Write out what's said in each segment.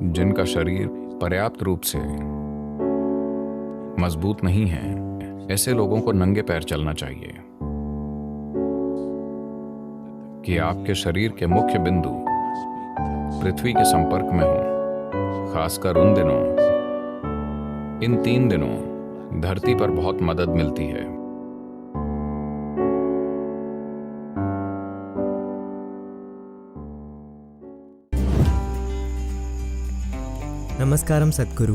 जिनका शरीर पर्याप्त रूप से मजबूत नहीं है, ऐसे लोगों को नंगे पैर चलना चाहिए कि आपके शरीर के मुख्य बिंदु पृथ्वी के संपर्क में हो। खासकर उन दिनों, इन 3 दिनों धरती पर बहुत मदद मिलती है। नमस्कारम सद्गुरु।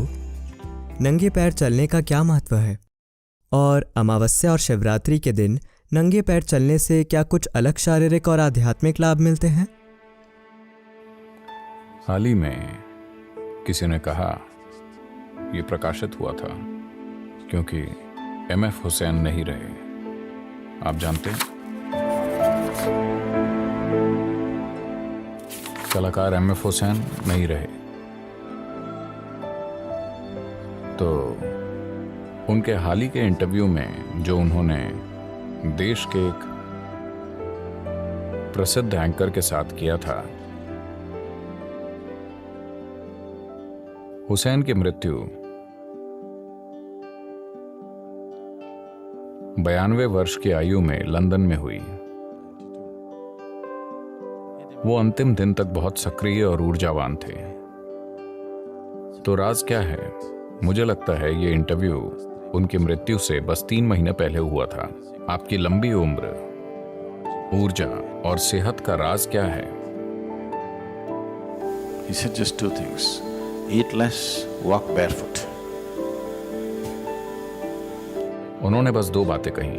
नंगे पैर चलने का क्या महत्व है और अमावस्या और शिवरात्रि के दिन नंगे पैर चलने से क्या कुछ अलग शारीरिक और आध्यात्मिक लाभ मिलते हैं? हाल ही में किसी ने कहा यह प्रकाशित हुआ था क्योंकि एमएफ हुसैन नहीं रहे। आप जानते हैं, कलाकार एमएफ हुसैन नहीं रहे, तो उनके हाल ही के इंटरव्यू में जो उन्होंने देश के एक प्रसिद्ध एंकर के साथ किया था, हुसैन की मृत्यु 92 वर्ष की आयु में लंदन में हुई। वो अंतिम दिन तक बहुत सक्रिय और ऊर्जावान थे। तो राज क्या है? मुझे लगता है ये इंटरव्यू उनकी मृत्यु से बस 3 महीने पहले हुआ था। आपकी लंबी उम्र, ऊर्जा और सेहत का राज क्या है? He said just 2 things. Eat less, walk barefoot. उन्होंने बस 2 बातें कही,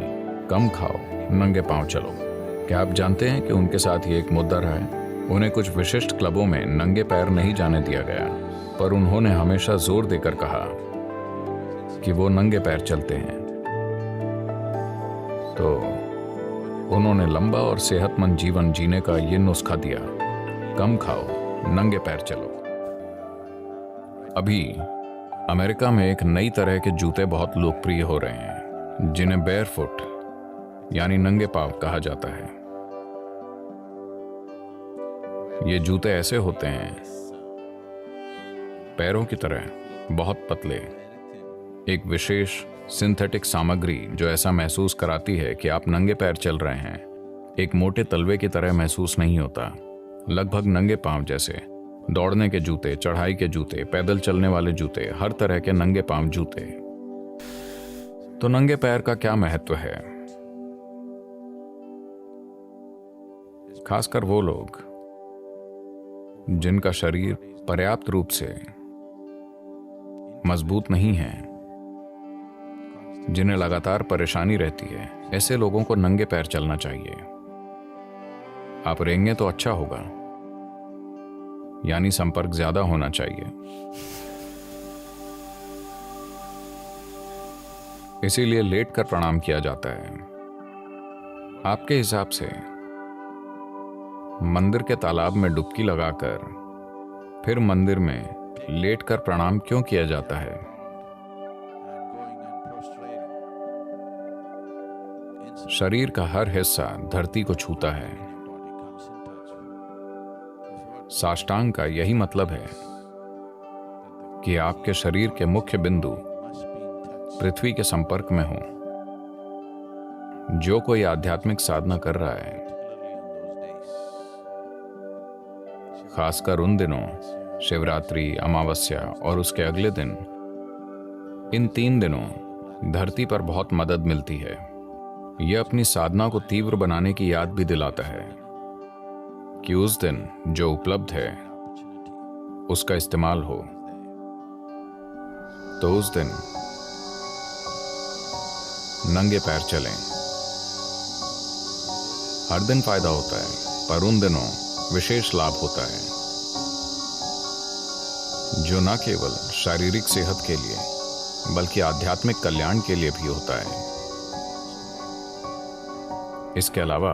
कम खाओ, नंगे पांव चलो। क्या आप जानते हैं कि उनके साथ ये एक मुद्दा रहा है? उन्हें कुछ विशिष्ट क्लबों में नंगे पैर नहीं जाने दिया गया, पर उन्होंने हमेशा जोर देकर कहा कि वो नंगे पैर चलते हैं। तो उन्होंने लंबा और सेहतमंद जीवन जीने का ये नुस्खा दिया, कम खाओ, नंगे पैर चलो। अभी अमेरिका में एक नई तरह के जूते बहुत लोकप्रिय हो रहे हैं, जिन्हें बेयरफुट यानी नंगे पांव कहा जाता है। ये जूते ऐसे होते हैं, पैरों की तरह बहुत पतले, एक विशेष सिंथेटिक सामग्री जो ऐसा महसूस कराती है कि आप नंगे पैर चल रहे हैं। एक मोटे तलवे की तरह महसूस नहीं होता, लगभग नंगे पांव जैसे। दौड़ने के जूते, चढ़ाई के जूते, पैदल चलने वाले जूते, हर तरह के नंगे पांव जूते। तो नंगे पैर का क्या महत्व है? खासकर वो लोग जिनका शरीर पर्याप्त रूप से मजबूत नहीं है, जिन्हें लगातार परेशानी रहती है, ऐसे लोगों को नंगे पैर चलना चाहिए। आप रेंगे तो अच्छा होगा, यानी संपर्क ज्यादा होना चाहिए। इसीलिए लेटकर प्रणाम किया जाता है। आपके हिसाब से मंदिर के तालाब में डुबकी लगाकर फिर मंदिर में लेटकर प्रणाम क्यों किया जाता है? शरीर का हर हिस्सा धरती को छूता है। साष्टांग का यही मतलब है कि आपके शरीर के मुख्य बिंदु पृथ्वी के संपर्क में हो। जो कोई आध्यात्मिक साधना कर रहा है, खासकर उन दिनों, शिवरात्रि, अमावस्या और उसके अगले दिन, इन 3 दिनों धरती पर बहुत मदद मिलती है। यह अपनी साधना को तीव्र बनाने की याद भी दिलाता है कि उस दिन जो उपलब्ध है उसका इस्तेमाल हो। तो उस दिन नंगे पैर चलें। हर दिन फायदा होता है, पर उन दिनों विशेष लाभ होता है, जो न केवल शारीरिक सेहत के लिए बल्कि आध्यात्मिक कल्याण के लिए भी होता है। इसके अलावा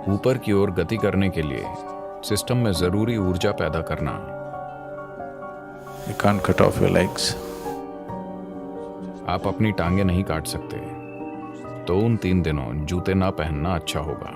ऊपर की ओर गति करने के लिए सिस्टम में जरूरी ऊर्जा पैदा करना। You can't cut off your legs. आप अपनी टांगे नहीं काट सकते, तो उन 3 दिनों जूते ना पहनना अच्छा होगा।